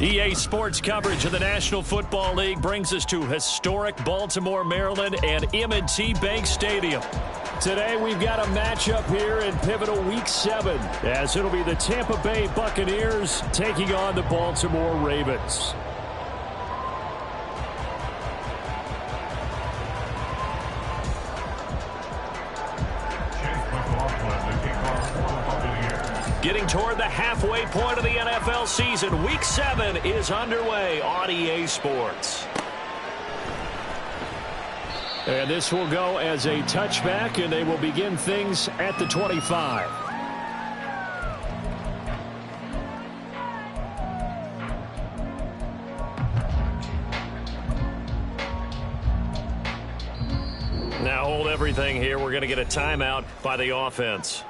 EA Sports coverage of the National Football League brings us to historic Baltimore, Maryland, and M&T Bank Stadium. Today, we've got a matchup here in pivotal Week 7, as it'll be the Tampa Bay Buccaneers taking on the Baltimore Ravens. Getting toward the halfway point of the NFL season, Week 7 is underway on EA Sports. And this will go as a touchback, and they will begin things at the 25. Now hold everything here. We're going to get a timeout by the offense.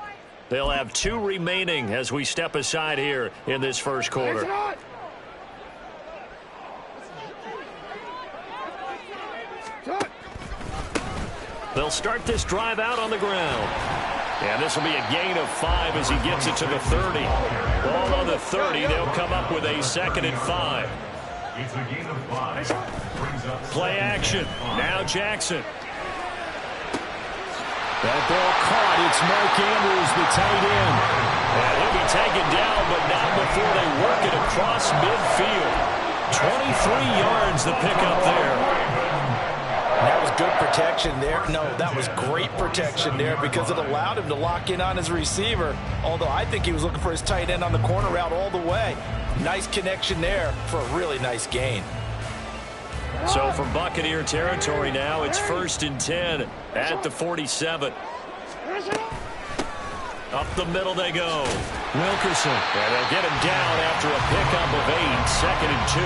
They'll have 2 remaining as we step aside here in this first quarter. They'll start this drive out on the ground. And this will be a gain of 5 as he gets it to the 30. Ball on the 30. They'll come up with a 2nd and 5. Play action. Now Jackson. That ball caught. It's Mark Andrews, the tight end. And he'll be taken down, but not before they work it across midfield. 23 yards the pickup there. That was good protection there. No, that was great protection there because it allowed him to lock in on his receiver. Although I think he was looking for his tight end on the corner route all the way. Nice connection there for a really nice gain. So from Buccaneer territory now, it's 1st and 10 at the 47. Up the middle they go. Wilkerson. And they'll get him down after a pickup of 8, 2nd and 2.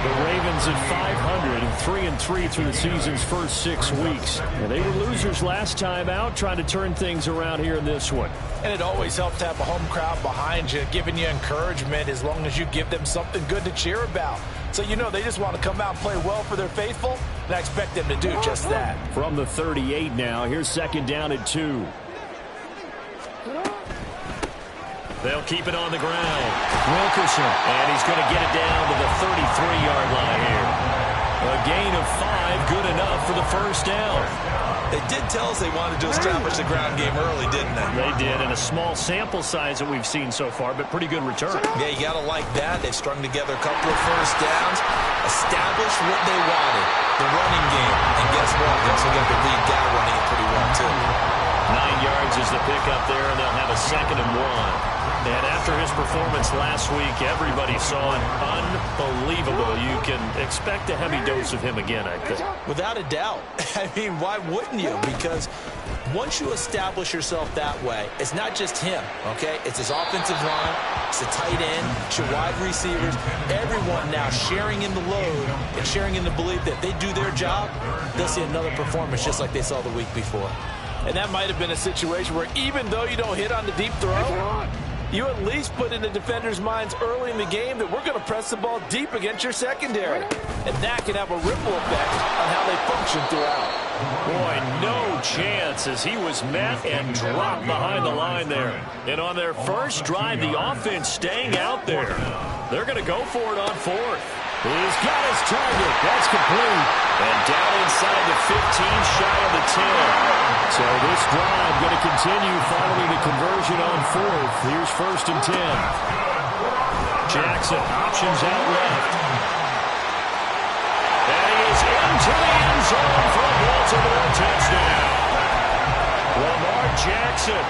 The Ravens at 500 and 3-3 through the season's first 6 weeks. And they were losers last time out, trying to turn things around here in this one. And it always helps to have a home crowd behind you, giving you encouragement as long as you give them something good to cheer about. So you know they just want to come out and play well for their faithful, and I expect them to do just that. From the 38 now, here's 2nd down and 2. They'll keep it on the ground. Wilkerson, and he's going to get it down to the 33-yard line here. A gain of 5, good enough for the first down. They did tell us they wanted to establish the ground game early, didn't they? They did, and a small sample size that we've seen so far, but pretty good return. Yeah, you got to like that. They've strung together a couple of first downs, established what they wanted, the running game. And guess what? They also got the lead guy running it pretty well, too. 9 yards is the pickup there, and they'll have a 2nd and 1. And after his performance last week, everybody saw it unbelievable. You can expect a heavy dose of him again, I think. Without a doubt. I mean, why wouldn't you? Because once you establish yourself that way, it's not just him, okay? It's his offensive line, it's the tight end, it's your wide receivers, everyone now sharing in the load and sharing in the belief that if they do their job, they'll see another performance just like they saw the week before. And that might have been a situation where even though you don't hit on the deep throw, you at least put in the defenders' minds early in the game that we're going to press the ball deep against your secondary. And that can have a ripple effect on how they function throughout. Boy, no chance as he was met and dropped behind the line there. And on their first drive, the offense staying out there. They're going to go for it on 4th. He's got his target. That's complete. And down inside the 15, shy of the 10. So this drive going to continue following the conversion on 4th. Here's 1st and 10. Jackson options out left. And he is into the end zone for a Baltimore touchdown. Lamar Jackson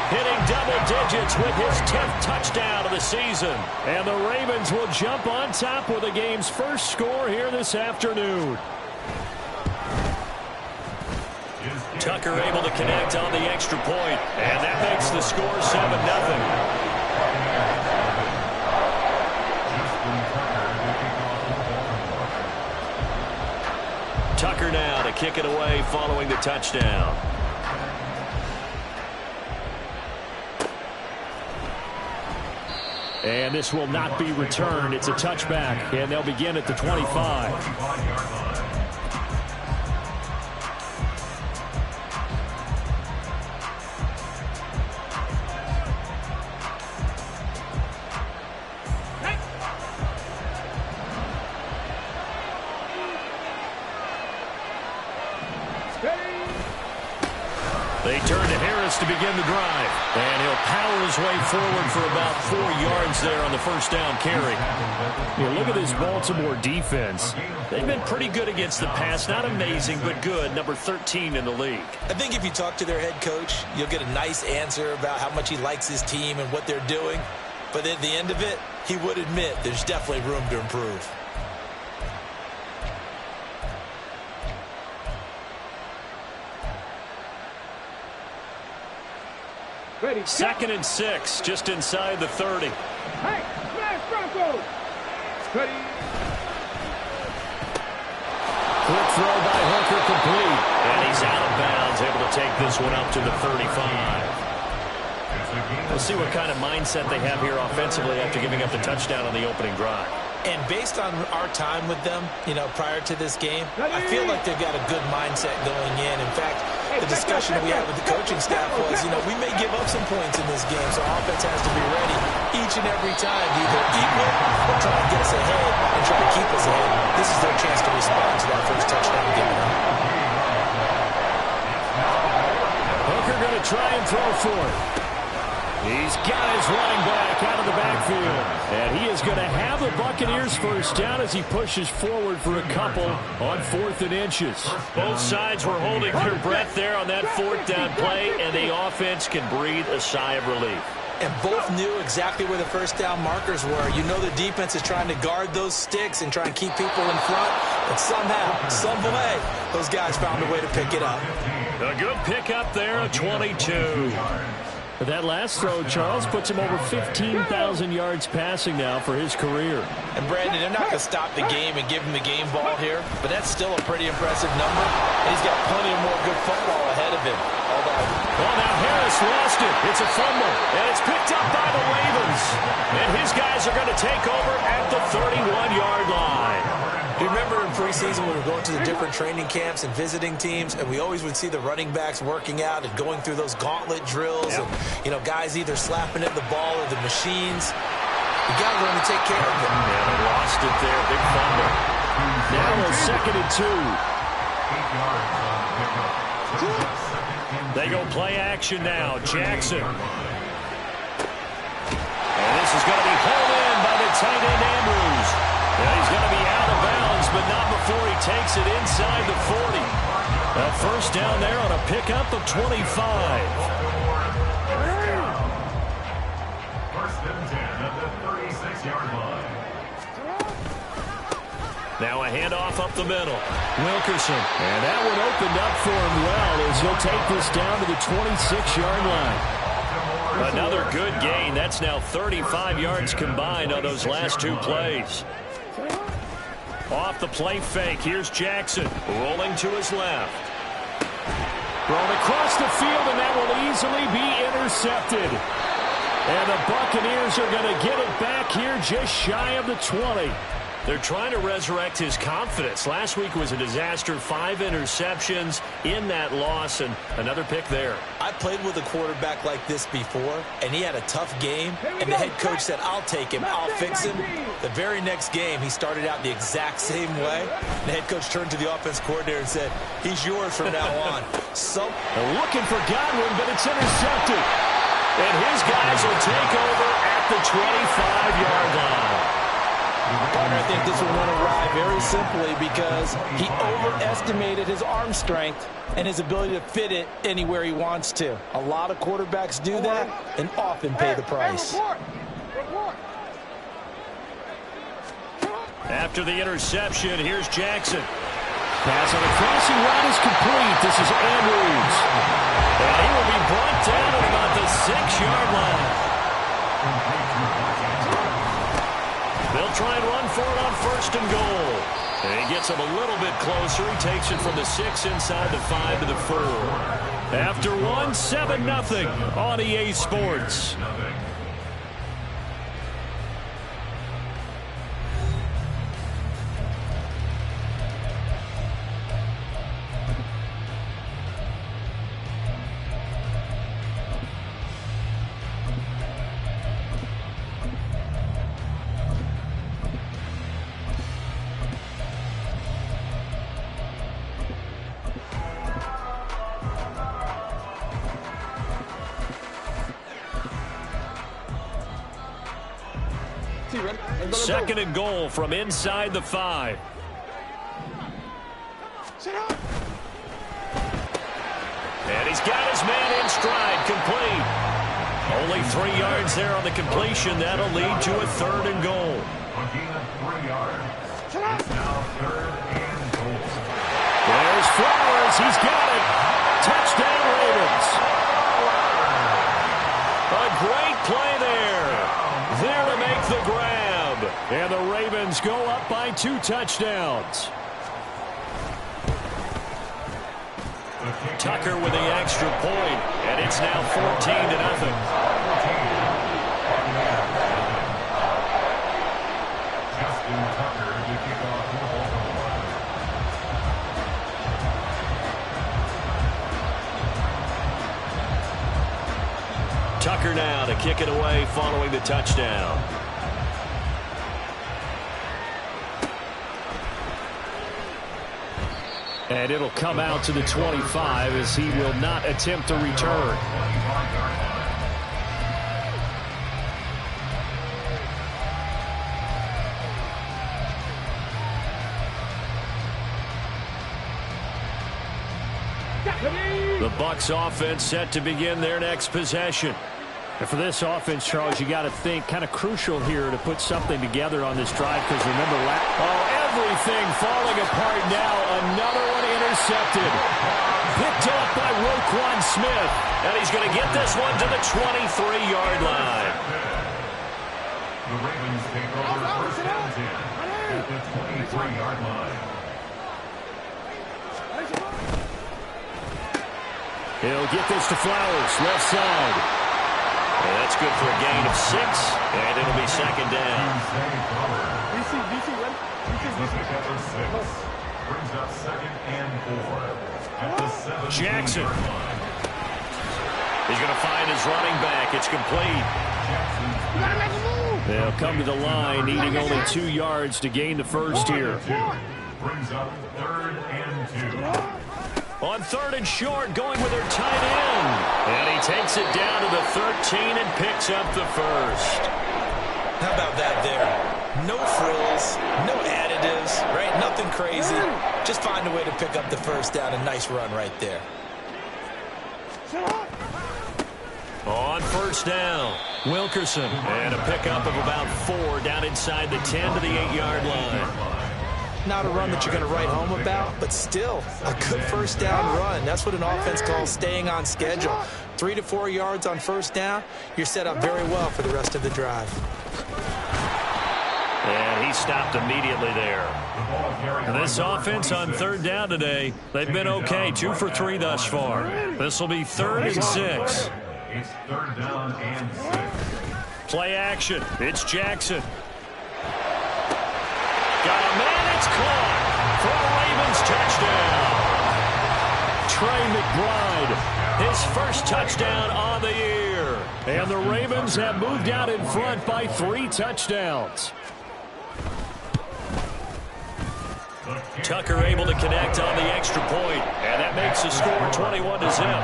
hitting double digits with his 10th touchdown of the season. And the Ravens will jump on top with the game's first score here this afternoon. Tucker able to connect on the extra point, and that makes the score 7-0. Tucker now to kick it away following the touchdown. And this will not be returned. It's a touchback, and they'll begin at the 25. pass to begin the drive. And he'll power his way forward for about 4 yards there on the first down carry. Yeah, look at this Baltimore defense. They've been pretty good against the pass. Not amazing, but good. Number 13 in the league. I think if you talk to their head coach, you'll get a nice answer about how much he likes his team and what they're doing. But at the end of it, he would admit there's definitely room to improve. Ready, 2nd and 6, just inside the 30. Hey, smash Broncos! Ready. Quick throw by Hooker, complete. And he's out of bounds, able to take this one up to the 35. We'll see what kind of mindset they have here offensively after giving up the touchdown on the opening drive. And based on our time with them, prior to this game, I feel like they've got a good mindset going in. In fact, the discussion we had with the coaching staff was, we may give up some points in this game, so offense has to be ready each and every time to either equal or try to get us ahead and try to keep us ahead. This is their chance to respond to that first touchdown given up. Hooker going to try and throw for it. He's got his running back out of the backfield. And he is going to have the Buccaneers first down as he pushes forward for a couple on 4th and inches. Both sides were holding their breath there on that 4th down play, and the offense can breathe a sigh of relief. And both knew exactly where the first down markers were. The defense is trying to guard those sticks and try and keep people in front. But somehow, some way, those guys found a way to pick it up. A good pickup there, a 22. But that last throw, Charles, puts him over 15,000 yards passing now for his career. And, Brandon, they're not going to stop the game and give him the game ball here, but that's still a pretty impressive number. And he's got plenty of more good football ahead of him. Well, now Harris lost it. It's a fumble, and it's picked up by the Ravens. And his guys are going to take over at the 31-yard line. You remember in preseason when we were going to the different training camps and visiting teams, and we always would see the running backs working out and going through those gauntlet drills, and guys either slapping at the ball or the machines. You got to learn to take care of them. Yeah, they lost it there. Big fumble. Now a 2nd and 2. They go play action now. Jackson. And this is going to be hauled in by the tight end Andrews. And he's going to be out of bounds, but not before he takes it inside the 40. A first down there on a pickup of 25. 1st and 10 at the 36-yard line. Now a handoff up the middle. Wilkerson. And that one opened up for him well as he'll take this down to the 26-yard line. Another good gain. That's now 35 yards combined on those last 2 plays. Off the play fake. Here's Jackson rolling to his left. Thrown across the field, and that will easily be intercepted. And the Buccaneers are going to get it back here just shy of the 20. They're trying to resurrect his confidence. Last week was a disaster. 5 interceptions in that loss, and another pick there. I played with a quarterback like this before, and he had a tough game, and the head coach said, I'll take him, I'll fix him. The very next game, he started out the exact same way. The head coach turned to the offense coordinator and said, he's yours from now on. Looking for Godwin, but it's intercepted. And his guys will take over at the 25-yard line. Partner, I think this one went awry very simply because he overestimated his arm strength and his ability to fit it anywhere he wants to. A lot of quarterbacks do that and often pay the price. After the interception, here's Jackson. Pass on the crossing route is complete. This is Andrews. And he will be brought down at about the 6-yard line. They'll try and run for it on 1st and goal. And he gets him a little bit closer. He takes it from the 6 inside the 5 to the 4. After 7-0 on EA Sports. Second and goal from inside the 5. And he's got his man in stride, complete. Only 3 yards there on the completion. That'll lead to a 3rd and goal. Again, 3 yards. It's now 3rd and goal. There's Flowers. He's got it. Touchdown, Ravens. A great play there. There to make the grab. And the Ravens go up by 2 touchdowns. Tucker with the extra point, and it's now 14-0. Tucker now to kick it away following the touchdown. And it'll come out to the 25 as he will not attempt to return. The Bucs offense set to begin their next possession. And for this offense, Charles, you got to think kind of crucial here to put something together on this drive because remember, everything falling apart now. Another one intercepted. Picked up by Roquan Smith. And he's going to get this one to the 23-yard line. The Ravens take over 1st and 10 at the 23-yard line. He'll get this to Flowers, left side. And that's good for a gain of 6, and it'll be 2nd down. Brings up 2nd and 4 at the 7. Jackson. He's going to find his running back. It's complete. They'll come to the line, needing only 2 yards to gain the first here. Brings up 3rd and 2. On 3rd and short, going with their tight end. And he takes it down to the 13 and picks up the first. How about that there? No frills, no additives, right? Nothing crazy. Just find a way to pick up the first down. A nice run right there. On 1st down, Wilkerson. And a pickup of about 4 down inside the 10 to the 8-yard line. Not a run that you're going to write home about, but still a good 1st down run. That's what an offense calls staying on schedule. 3 to 4 yards on 1st down, you're set up very well for the rest of the drive. And he stopped immediately there. This offense on 3rd down today, they've been okay. 2 for 3 thus far. This will be 3rd and 6. It's 3rd down and 6. Play action. It's Jackson. Got a man, it's caught for a Ravens touchdown. Trey McBride, his first touchdown on the year. And the Ravens have moved out in front by 3 touchdowns. Tucker able to connect on the extra point, and that makes the score 21-0.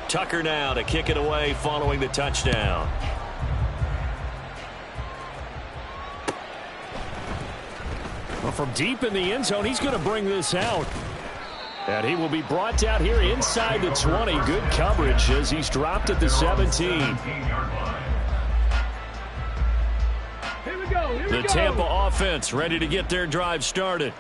Tucker now to kick it away following the touchdown. Well, from deep in the end zone, he's going to bring this out. And he will be brought down here inside the 20. Good coverage as he's dropped at the 17. The Tampa offense ready to get their drive started.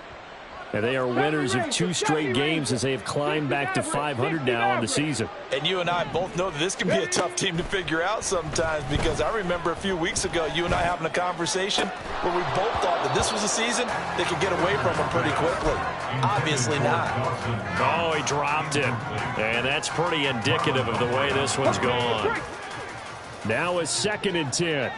And they are winners of 2 straight games as they have climbed back to 500 now on the season. And you and I both know that this can be a tough team to figure out sometimes, because I remember a few weeks ago you and I having a conversation where we both thought that this was a season they could get away from them pretty quickly. Obviously not. Oh, he dropped it. And that's pretty indicative of the way this one's gone. Now a 2nd and 10.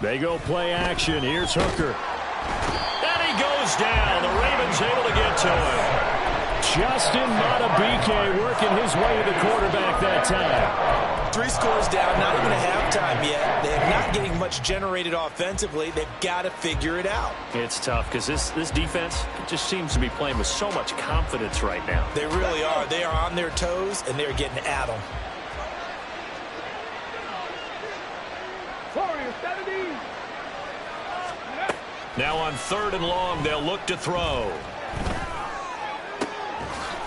They go play action. Here's Hooker. And he goes down. The Ravens able to get to him. Justin Matabike working his way to the quarterback that time. 3 scores down, not even a halftime yet. They're not getting much generated offensively. They've got to figure it out. It's tough because this defense just seems to be playing with so much confidence right now. They really are. They are on their toes, and they're getting at them. Now on 3rd and long, they'll look to throw.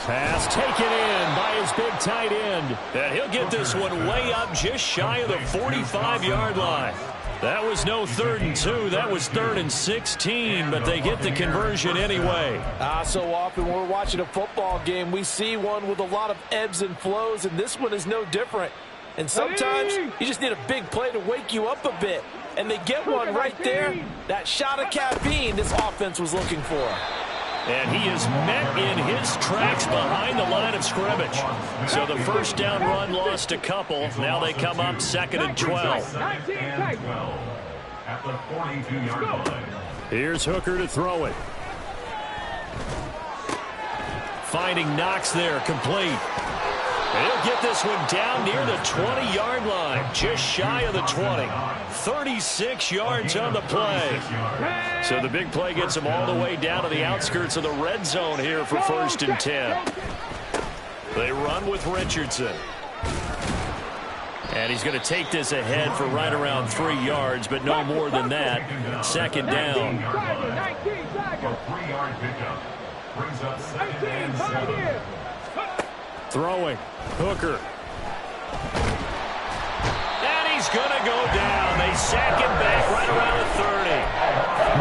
Pass taken in by his big tight end. And he'll get this one way up just shy of the 45-yard line. That was no 3rd and 2. That was 3rd and 16, but they get the conversion anyway. So often when we're watching a football game, we see one with a lot of ebbs and flows, and this one is no different. And sometimes you just need a big play to wake you up a bit. And they get one right there. That shot of caffeine this offense was looking for. And he is met in his tracks behind the line of scrimmage. So the first down run lost a couple. Now they come up 2nd and 12. At the 42-yard line. Here's Hooker to throw it. Finding Knox there, complete. And he'll get this one down near the 20-yard line, just shy of the 20. 36 yards on the play. So the big play gets him all the way down to the outskirts of the red zone here for 1st and 10. They run with Richardson. And he's going to take this ahead for right around 3 yards, but no more than that. 2nd down. A 3-yard pickup. Brings up 2nd and 7. Throwing. Hooker. And he's going to go down. They sack him back right around the 30.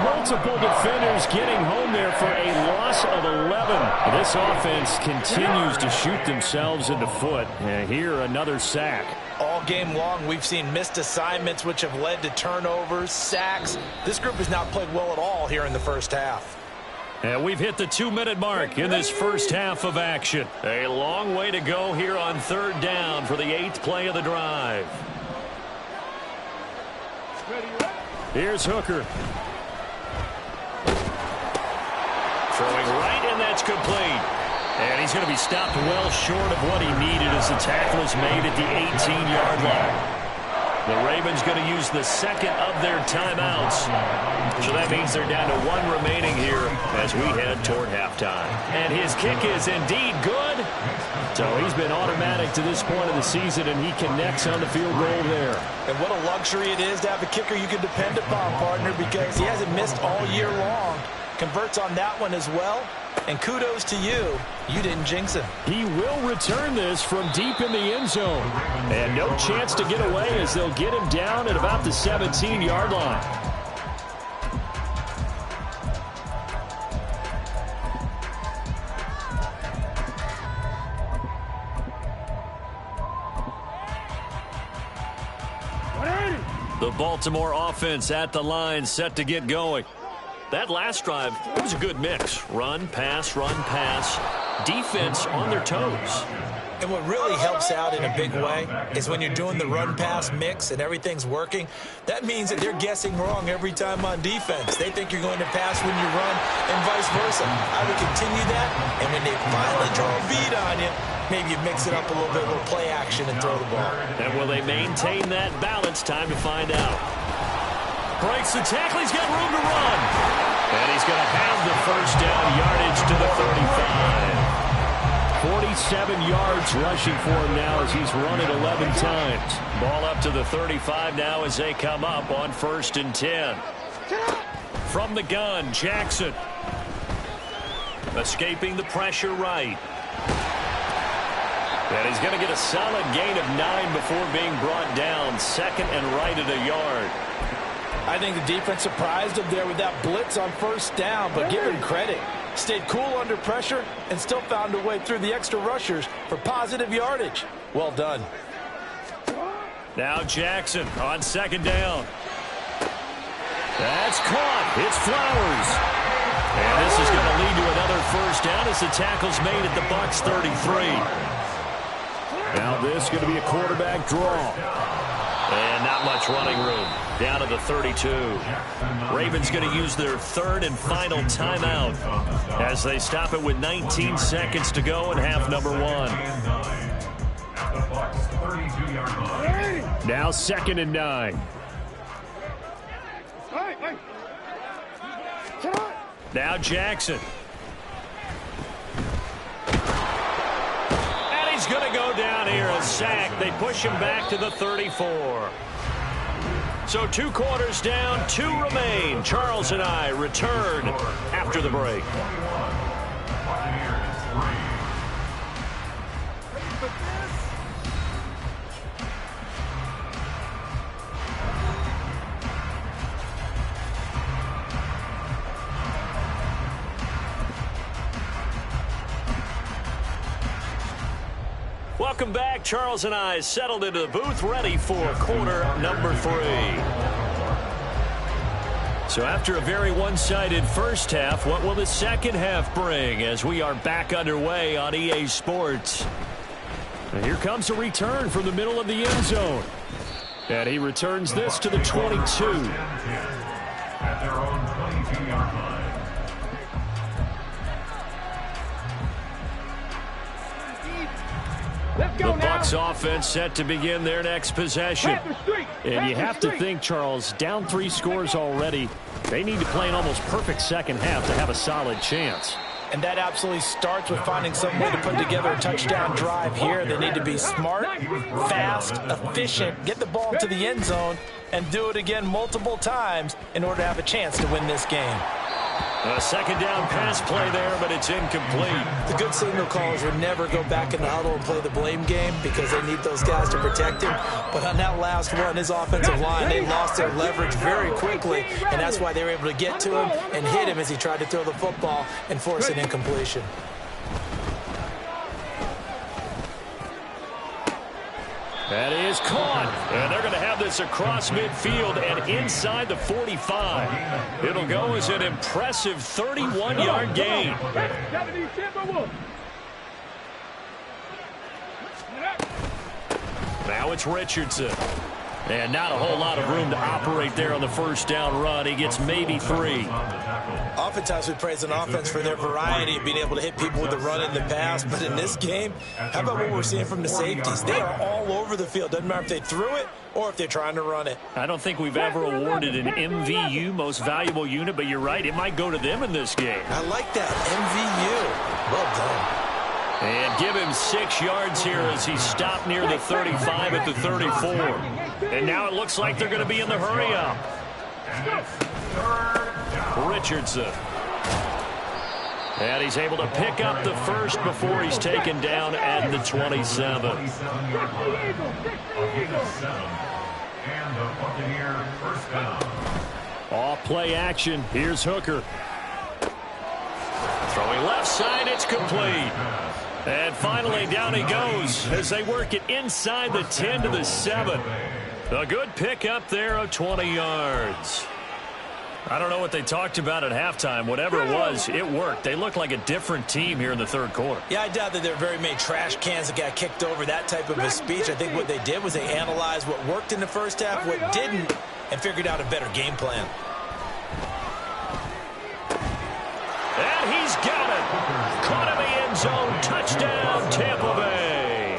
Multiple defenders getting home there for a loss of 11. This offense continues to shoot themselves in the foot. And here, another sack. All game long, we've seen missed assignments, which have led to turnovers, sacks. This group has not played well at all here in the first half. And we've hit the 2-minute mark in this first half of action. A long way to go here on 3rd down for the 8th play of the drive. Here's Hooker. Throwing right, and that's complete. And he's going to be stopped well short of what he needed as the tackle is made at the 18-yard line. The Ravens going to use the 2nd of their timeouts. So that means they're down to 1 remaining here as we head toward halftime. And his kick is indeed good. So he's been automatic to this point of the season, and he connects on the field goal there. And what a luxury it is to have a kicker you can depend upon, partner, because he hasn't missed all year long. Converts on that one as well. And kudos to you. You didn't jinx him. He will return this from deep in the end zone. And no chance to get away as they'll get him down at about the 17-yard line. The Baltimore offense at the line, set to get going. That last drive, it was a good mix. Run, pass, defense on their toes. And what really helps out in a big way is when you're doing the run-pass mix and everything's working, that means that they're guessing wrong every time on defense. They think you're going to pass when you run and vice versa. I would continue that, and when they finally draw a beat on you, maybe you mix it up a little bit, a little play action and throw the ball. And will they maintain that balance? Time to find out. Breaks the tackle. He's got room to run. And he's going to have the first down, yardage to the 35. 47 yards rushing for him now as he's run it 11 times. Ball up to the 35 now as they come up on 1st and 10. From the gun, Jackson. Escaping the pressure right. And he's going to get a solid gain of 9 before being brought down. 2nd and right at a yard. I think the defense surprised him there with that blitz on 1st down, but give him credit. Stayed cool under pressure and still found a way through the extra rushers for positive yardage. Well done. Now Jackson on 2nd down. That's caught. It's Flowers. And this is going to lead to another first down as the tackle's made at the Bucs 33. Now this is going to be a quarterback draw. And not much running room. Down to the 32. Ravens going to use their 3rd and final timeout as they stop it with 19 seconds to go in half number 1. The Bucs 32. 22-yard line. Now 2nd and 9. Now Jackson. And he's going to go down here, a sack. They push him back to the 34. So 2 quarters down, 2 remain. Charles and I return after the break. Welcome back. Charles and I settled into the booth, ready for quarter number 3. So after a very one-sided first half, what will the second half bring as we are back underway on EA Sports? And here comes a return from the middle of the end zone. And he returns this to the 22. At their own 22-yard line. The Bucs offense set to begin their next possession. And you have to think, Charles, down 3 scores already. They need to play an almost perfect second half to have a solid chance. And that absolutely starts with finding some way to put together a touchdown drive here. They need to be smart, fast, efficient, get the ball to the end zone, and do it again multiple times in order to have a chance to win this game. A second down pass play there, but it's incomplete. The good signal callers would never go back in the huddle and play the blame game because they need those guys to protect him. But on that last one, his offensive line, they lost their leverage very quickly, and that's why they were able to get to him and hit him as he tried to throw the football and force an incompletion. That is caught. And they're going to have this across midfield and inside the 45. It'll go as an impressive 31-yard gain. Now it's Richardson. And not a whole lot of room to operate there on the first down run. He gets maybe 3. Oftentimes we praise an offense for their variety of being able to hit people with the run and the pass. But in this game, how about what we're seeing from the safeties? They are all over the field. Doesn't matter if they threw it or if they're trying to run it. I don't think we've ever awarded an MVU, most valuable unit, but you're right. It might go to them in this game. I like that. MVU. Well done. And give him 6 yards here as he stopped near the 35 at the 34. And now it looks like they're going to be in the hurry-up. Richardson. And he's able to pick up the first before he's taken down at the 27. And the Buccaneer first down. Off play action. Here's Hooker. Throwing left side, it's complete. And finally, down he goes as they work it inside the 10 to the 7. A good pickup there of 20 yards. I don't know what they talked about at halftime. Whatever it was, it worked. They look like a different team here in the third quarter. Yeah, I doubt that there are very many trash cans that got kicked over, that type of a speech. I think what they did was they analyzed what worked in the first half, what didn't, and figured out a better game plan. And he's got it. Caught in the end zone. Touchdown, Tampa Bay.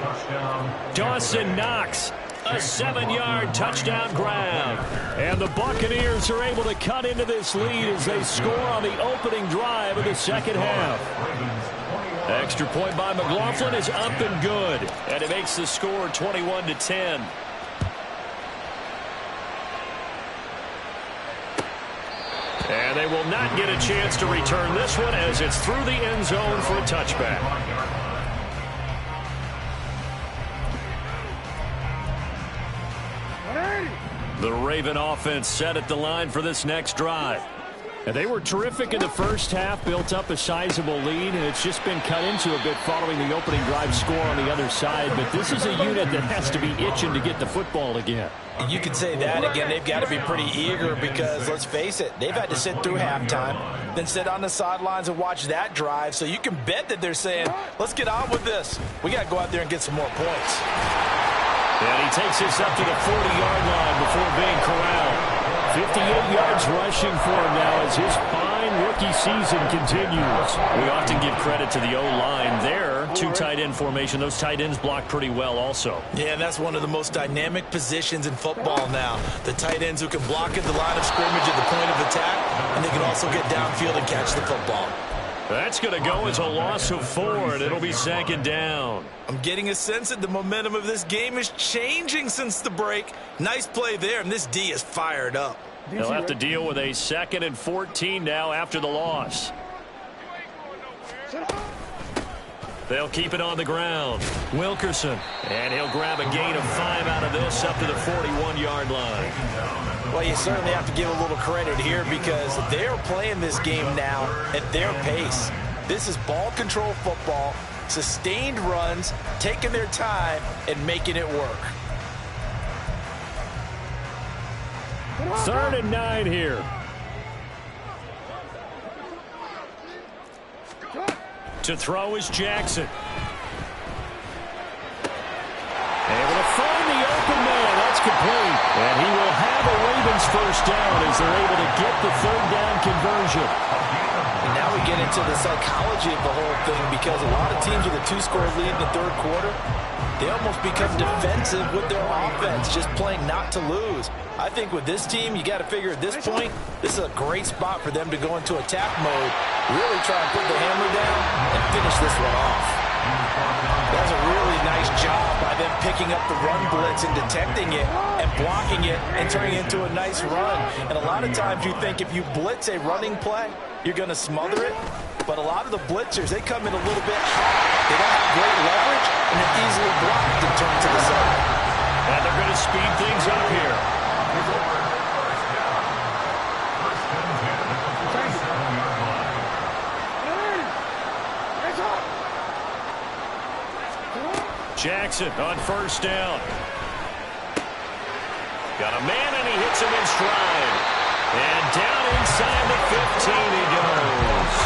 Dawson Knox. A 7-yard touchdown grab. And the Buccaneers are able to cut into this lead as they score on the opening drive of the second half. Extra point by McLaughlin is up and good. And it makes the score 21-10. And they will not get a chance to return this one as it's through the end zone for a touchback. The Raven offense set at the line for this next drive. And they were terrific in the first half, built up a sizable lead, and it's just been cut into a bit following the opening drive score on the other side. But this is a unit that has to be itching to get the football again. You could say that again. They've got to be pretty eager because, let's face it, they've had to sit through halftime, then sit on the sidelines and watch that drive. So you can bet that they're saying, let's get on with this. We got to go out there and get some more points. And he takes this up to the 40-yard line before being corralled. 58 yards rushing for him now as his fine rookie season continues. We often give credit to the O-line there. Two tight end formation. Those tight ends block pretty well also. Yeah, and that's one of the most dynamic positions in football now. The tight ends who can block at the line of scrimmage at the point of attack, and they can also get downfield and catch the football. That's going to go as a loss of 4, and it'll be second down. I'm getting a sense that the momentum of this game is changing since the break. Nice play there, and this D is fired up. They'll have to deal with a 2nd and 14 now after the loss. They'll keep it on the ground. Wilkerson, and he'll grab a gain of 5 out of this up to the 41-yard line. Well, you certainly have to give a little credit here because they're playing this game now at their pace. This is ball control football, sustained runs, taking their time, and making it work. 3rd and 9 here. To throw is Jackson. Able to find the open man. That's complete. And he will have a Ravens first down as they're able to get the 3rd down conversion. And now we get into the psychology of the whole thing because a lot of teams with a 2-score lead in the 3rd quarter, they almost become defensive with their offense, just playing not to lose. I think with this team, you got to figure at this point, this is a great spot for them to go into attack mode, really try and put the hammer down and finish this one off. That's a really nice job by them picking up the run blitz and detecting it and blocking it and turning it into a nice run. And a lot of times you think if you blitz a running play, you're going to smother it. But a lot of the blitzers, they come in a little bit high. They don't have great leverage, and they're easily blocked and turned to the side. And they're going to speed things up here. Jackson on first down. Got a man, and he hits him in stride. And down inside the 15 he goes.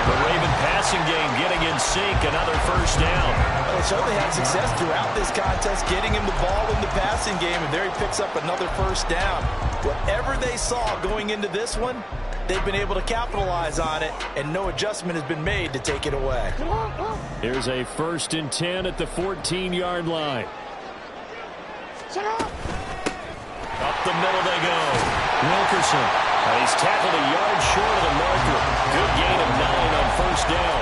The Raven passing game getting in sync, another first down. Well, they certainly had success throughout this contest, getting him the ball in the passing game, and there he picks up another first down. Whatever they saw going into this one, they've been able to capitalize on it, and no adjustment has been made to take it away. Here's a 1st and 10 at the 14-yard line. Up the middle they go. Wilkerson. He's tackled a yard short of the marker. Good gain of 9 on first down.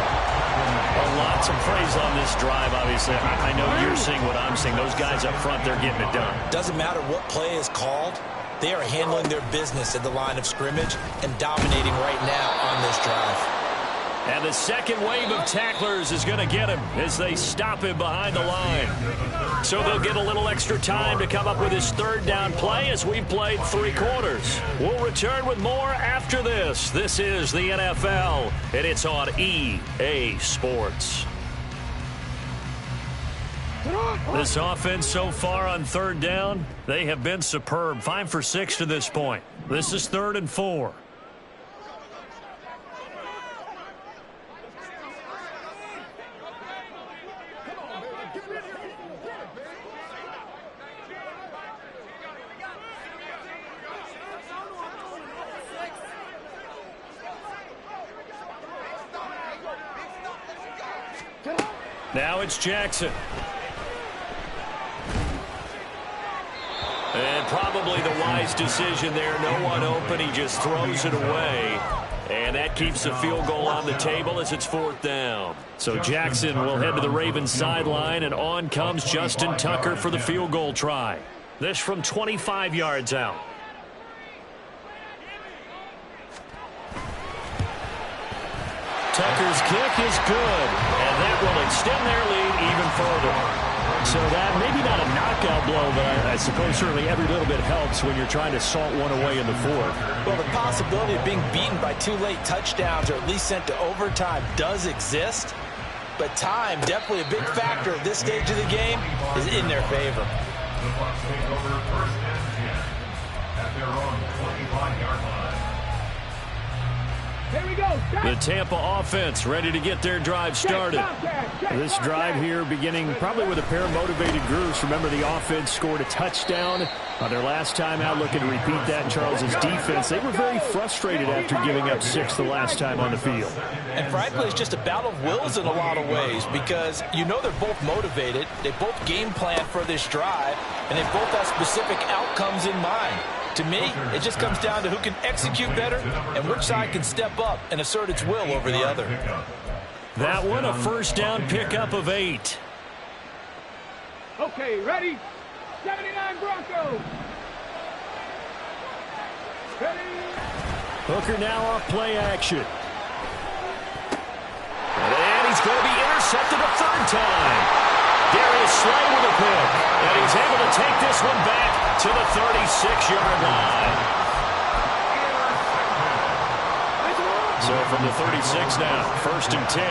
Well, lots of praise on this drive, obviously. I know you're seeing what I'm seeing. Those guys up front, they're getting it done. Doesn't matter what play is called. They are handling their business at the line of scrimmage and dominating right now on this drive. And the second wave of tacklers is going to get him as they stop him behind the line. So they'll get a little extra time to come up with his 3rd down play as we've played 3 quarters. We'll return with more after this. This is the NFL, and it's on EA Sports. This offense so far on 3rd down, they have been superb. 5 for 6 to this point. This is 3rd and 4. Now it's Jackson. And probably the wise decision there. No one open. He just throws it away. And that keeps the field goal on the table as it's 4th down. So Jackson will head to the Ravens sideline, and on comes Justin Tucker for the field goal try. This from 25 yards out. Tucker's kick is good, and that will extend their lead even further. So that maybe not a knockout blow, but I suppose certainly every little bit helps when you're trying to salt one away in the 4th. Well, the possibility of being beaten by 2 late touchdowns or at least sent to overtime does exist, but time, definitely a big factor at this stage of the game, is in their favor. The Bucs take over 1st and 10 at their own 25-yard line. Here we go. The Tampa offense ready to get their drive started. This drive here beginning probably with a pair of motivated Guruz. Remember, the offense scored a touchdown on their last time out. Looking to repeat that. Charles's defense, they were very frustrated after giving up 6 the last time on the field. And frankly, it's just a battle of wills in a lot of ways because you know they're both motivated. They both game plan for this drive, and they both have specific outcomes in mind. To me, it just comes down to who can execute better and which side can step up and assert its will over the other. That one, a first down pickup of 8. Okay, ready? 79 Broncos. Ready? Hooker now off play action. And he's going to be intercepted a third time. Darius Slay with a pick. And he's able to take this one back to the 36-yard line. So from the 36 now, first and 10.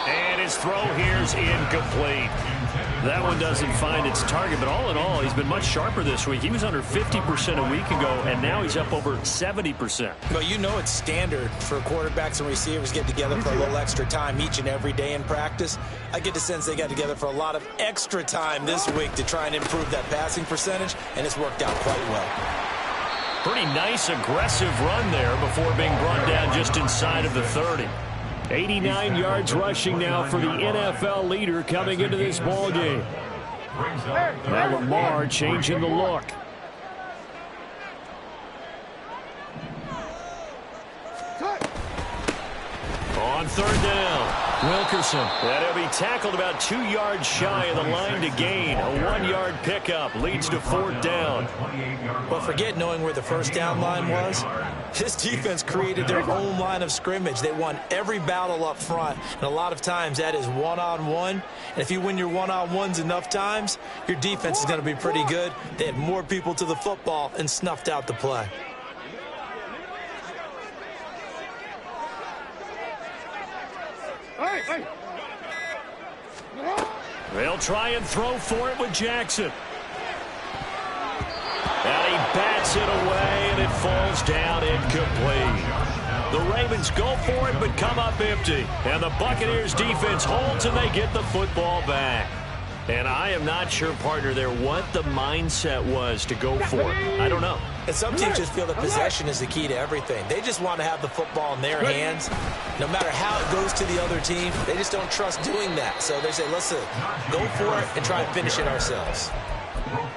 And his throw here is incomplete. That one doesn't find its target, but all in all, he's been much sharper this week. He was under 50% a week ago, and now he's up over 70%. Well, you know it's standard for quarterbacks and receivers get together for a little extra time each and every day in practice. I get the sense they got together for a lot of extra time this week to try and improve that passing percentage, and it's worked out quite well. Pretty nice, aggressive run there before being brought down just inside of the 30. 89 yards rushing now for the NFL leader coming into this ball game. Now Lamar changing the look. On third down, Wilkerson. And he'll be tackled about 2 yards shy of the line to gain. A 1-yard pickup leads to fourth down. But forget knowing where the first down line was. This defense created their own line of scrimmage. They won every battle up front, and a lot of times that is one-on-one. And if you win your one-on-ones enough times, your defense is going to be pretty good. They had more people to the football and snuffed out the play. They'll try and throw for it with Jackson. And he bats it away, and it falls down incomplete. The Ravens go for it, but come up empty. And the Buccaneers defense holds, and they get the football back. And I am not sure, partner, there what the mindset was to go for it. I don't know. And some teams just feel that possession is the key to everything. They just want to have the football in their hands. No matter how it goes to the other team, they just don't trust doing that. So they say, listen, go for it and try and finish it ourselves.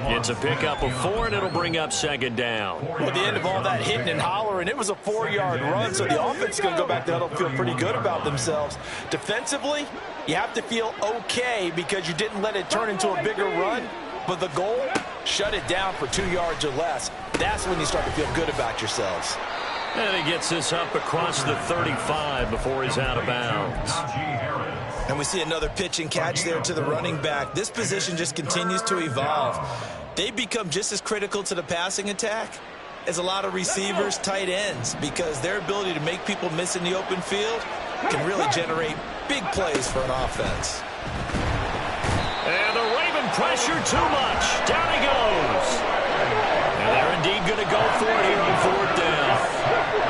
It's a pickup of 4, and it'll bring up second down. Well, at the end of all that hitting and hollering, it was a 4-yard run, so the offense is going to go back there and feel pretty good about themselves. Defensively, you have to feel okay because you didn't let it turn into a bigger run, but the goal, shut it down for 2 yards or less. That's when you start to feel good about yourselves. And he gets this up across the 35 before he's out of bounds. And we see another pitch and catch there to the running back. This position just continues to evolve. They become just as critical to the passing attack as a lot of receivers, tight ends, because their ability to make people miss in the open field can really generate big plays for an offense. And the Raven pressure too much. Down he goes. And they're indeed going to go for it here on fourth down.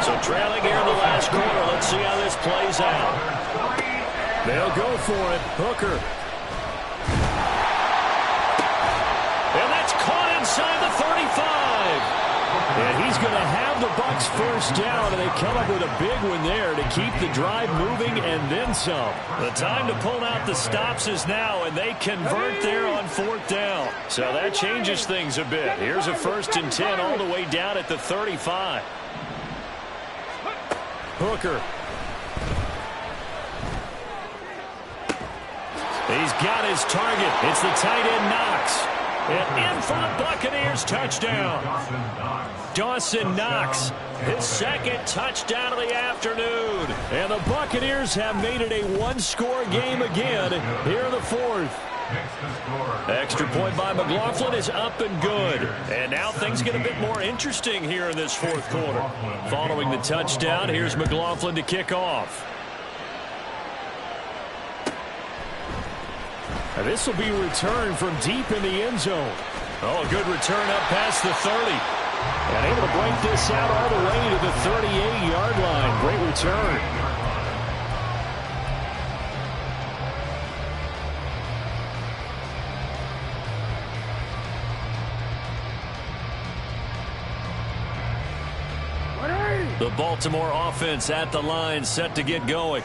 So trailing here in the last quarter. Let's see how this plays out. They'll go for it. Hooker. And that's caught inside the 35. And he's going to have the Bucs first down, and they come up with a big one there to keep the drive moving and then some. The time to pull out the stops is now, and they convert there on fourth down. So that changes things a bit. Here's a first and 10 all the way down at the 35. Hooker. He's got his target. It's the tight end Knox. And in for the Buccaneers, touchdown. Dawson Knox, his second touchdown of the afternoon. And the Buccaneers have made it a one-score game again here in the fourth. Extra point by McLaughlin is up and good. And now things get a bit more interesting here in this fourth quarter. Following the touchdown, here's McLaughlin to kick off. This will be returned from deep in the end zone. Oh, a good return up past the 30. And able to break this out all the way to the 38-yard line. Great return. The Baltimore offense at the line, set to get going.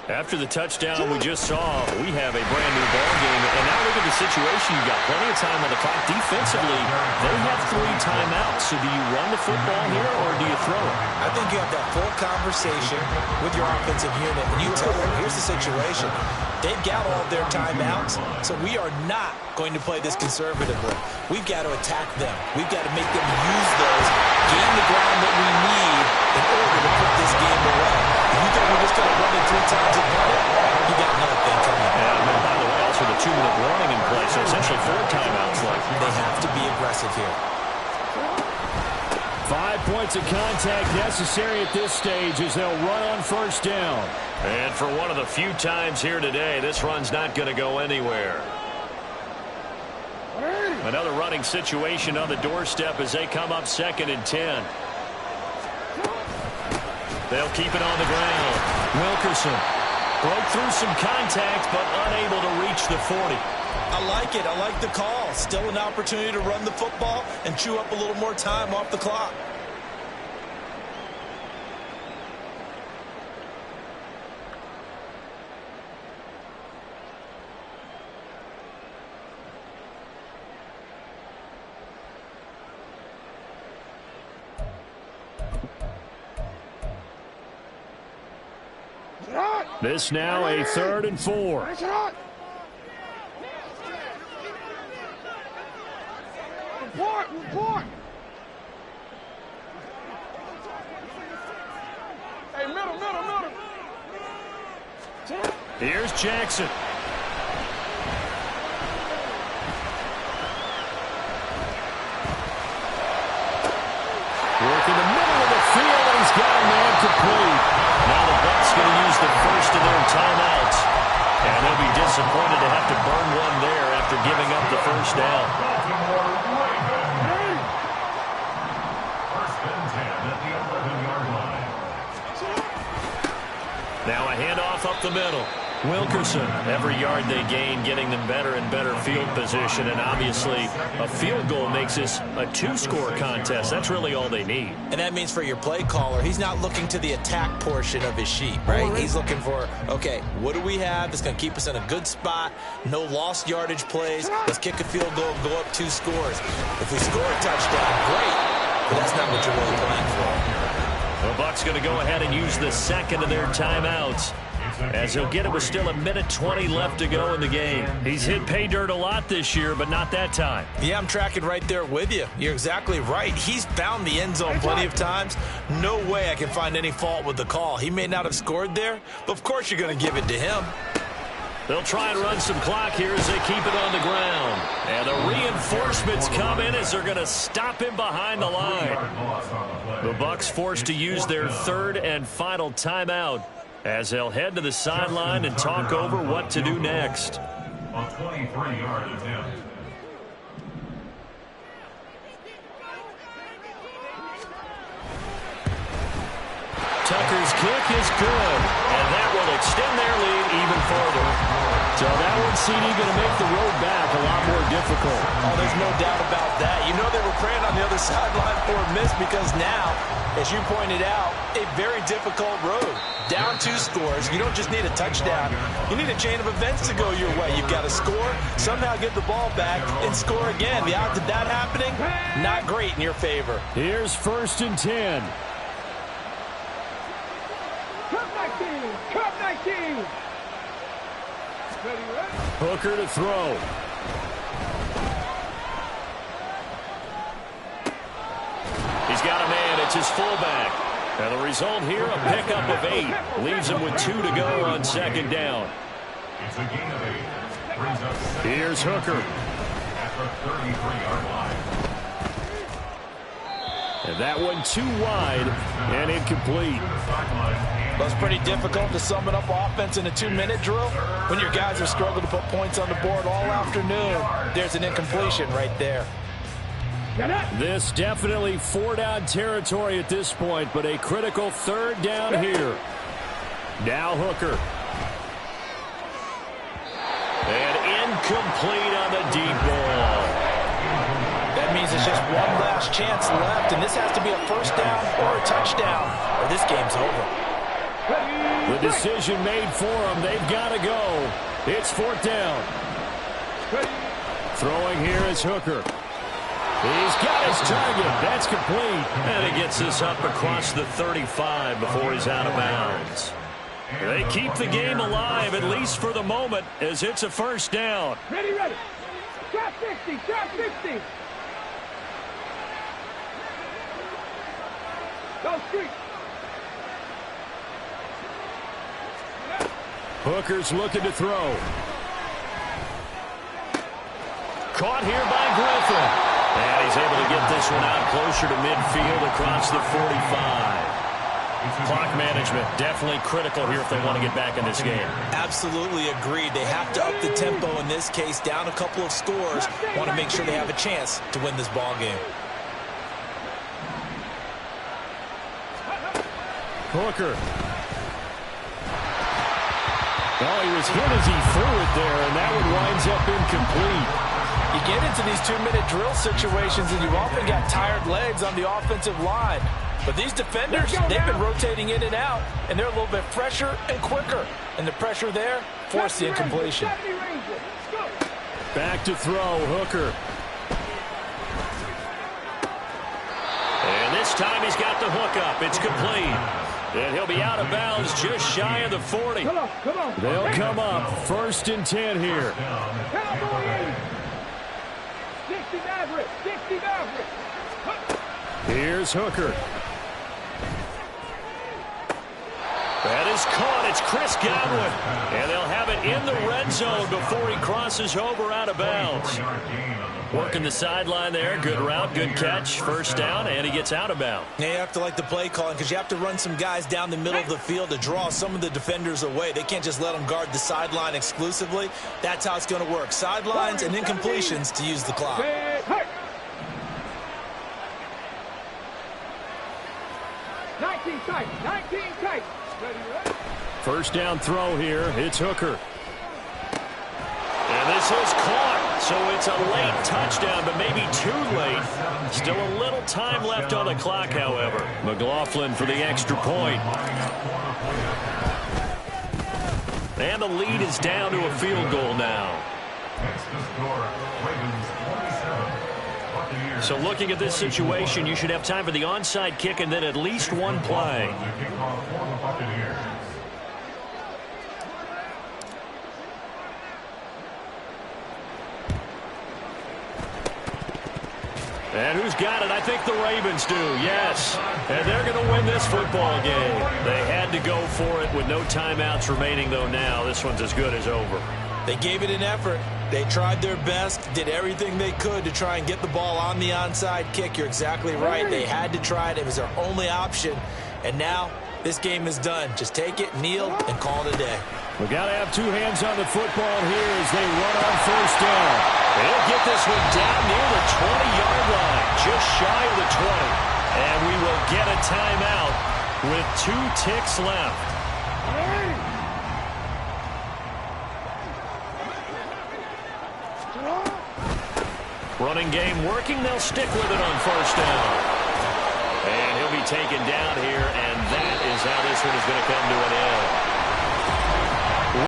After the touchdown we just saw, we have a brand new ball game. And now look at the situation. You've got plenty of time on the clock. Defensively, they have 3 timeouts. So do you run the football here or do you throw it? I think you have that full conversation with your offensive unit, and you tell them, here's the situation. They've got all of their timeouts, so we are not going to play this conservatively. We've got to attack them. We've got to make them use those, gain the ground that we need in order to put this game away. If you think we're just going to run it 3 times and run it, you got another thing coming. And by the way, also the 2-minute warning in play, so essentially 4 timeouts left. They have to be aggressive here. 5 points of contact necessary at this stage as they'll run on first down. And for one of the few times here today, this run's not going to go anywhere. Another running situation on the doorstep as they come up 2nd and 10. They'll keep it on the ground. Wilkerson broke through some contact, but unable to reach the 40. I like it. I like the call. Still an opportunity to run the football and chew up a little more time off the clock. This now a 3rd and 4. Report! Hey, middle. Here's Jackson. Work in the middle of the field, and he's got a man complete. Now the Bucs going to use the first of their timeouts. And they'll be disappointed to have to burn one there after giving up the first down. First and 10 at the 11-yard line. Now a handoff up the middle. Wilkerson, every yard they gain, getting them better and better field position. And obviously, a field goal makes this a 2-score contest. That's really all they need. And that means for your play caller, he's not looking to the attack portion of his sheet, right? He's looking for, okay, what do we have that's going to keep us in a good spot? No lost yardage plays. Let's kick a field goal and go up 2 scores. If we score a touchdown, great. But that's not what you're really playing for. The Bucs going to go ahead and use the second of their timeouts, as he'll get it with still 1:20 left to go in the game. He's hit pay dirt a lot this year, but not that time. Yeah, I'm tracking right there with you. You're exactly right. He's found the end zone plenty of times. No way I can find any fault with the call. He may not have scored there, but of course you're going to give it to him. They'll try and run some clock here as they keep it on the ground. And the reinforcements come in as they're going to stop him behind the line. The Bucs forced to use their 3rd and final timeout, as they'll head to the sideline and talk over what to do next. A 23-yard attempt. Tucker's kick is good, and that will extend their lead even further. So that one, CD, going to make the road back a lot more difficult. Oh, there's no doubt about that. You know they were praying on the other sideline for a miss, because now, as you pointed out, a very difficult road. Down 2 scores. You don't just need a touchdown. You need a chain of events to go your way. You've got to score, somehow get the ball back, and score again. The odds of that happening, not great in your favor. Here's 1st and 10. Cup 19. Hooker to throw. He's got a man. It's his fullback. And the result here, a pickup of 8. Leaves him with 2 to go on 2nd down. It's a gain of 8. Brings up 7 Here's Hooker. at the 33-yard line. And that one too wide and incomplete. Well, it's pretty difficult to sum it up offense in a 2-minute drill when your guys have struggled to put points on the board all afternoon. There's an incompletion right there. This definitely 4-down territory at this point, but a critical 3rd down here. Now Hooker. And incomplete on the deep ball. That means it's just one last chance left, and this has to be a 1st down or a touchdown, or this game's over. The decision made for them. They've got to go. It's 4th down. Throwing here is Hooker. He's got his target. That's complete. And he gets this up across the 35 before he's out of bounds. They keep the game alive, at least for the moment, as it's a 1st down. Ready. Trap 60, trap 60. Go street. Hooker's looking to throw. Caught here by Griffin. And he's able to get this one out closer to midfield across the 45. Clock management definitely critical here if they want to get back in this game. Absolutely agreed. They have to up the tempo in this case, down a couple of scores. Want to make sure they have a chance to win this ball game. Hooker. Oh, he was hit as he threw it there, and that one winds up incomplete. You get into these 2-minute drill situations, and you've often got tired legs on the offensive line. But these defenders, they've been rotating in and out, and they're a little bit fresher and quicker. And the pressure there forced the incompletion. Back to throw, Hooker. And this time he's got the hook up. It's complete. And he'll be out of bounds just shy of the 40. Come on. They'll come up 1st and 10 here. Cowboys. 60 Maverick. 60 Maverick. Here's Hooker. That is caught. It's Chris Godwin. And they'll have it in the red zone before he crosses over out of bounds. Working the sideline there. Good route, good catch. 1st down, and he gets out of bounds. Now you have to like the play calling because you have to run some guys down the middle of the field to draw some of the defenders away. They can't just let them guard the sideline exclusively. That's how it's going to work. Sidelines and incompletions to use the clock. 19 tight. Ready. 1st down throw here. It's Hooker. And this is caught. So it's a late touchdown, but maybe too late. Still a little time left on the clock, however. McLaughlin for the extra point. And the lead is down to a field goal now. So looking at this situation, you should have time for the onside kick and then at least one play. And who's got it? I think the Ravens do, yes. And they're going to win this football game. They had to go for it with no timeouts remaining, though now. This one's as good as over. They gave it an effort. They tried their best, did everything they could to try and get the ball on the onside kick. You're exactly right. They had to try it. It was their only option. And now this game is done. Just take it, kneel, and call it a day. We've got to have two hands on the football here as they run on 1st down. They'll get this one down near the 20-yard line, just shy of the 20. And we will get a timeout with 2 ticks left. Running game working. They'll stick with it on 1st down. And he'll be taken down here, and that is how this one is going to come to an end.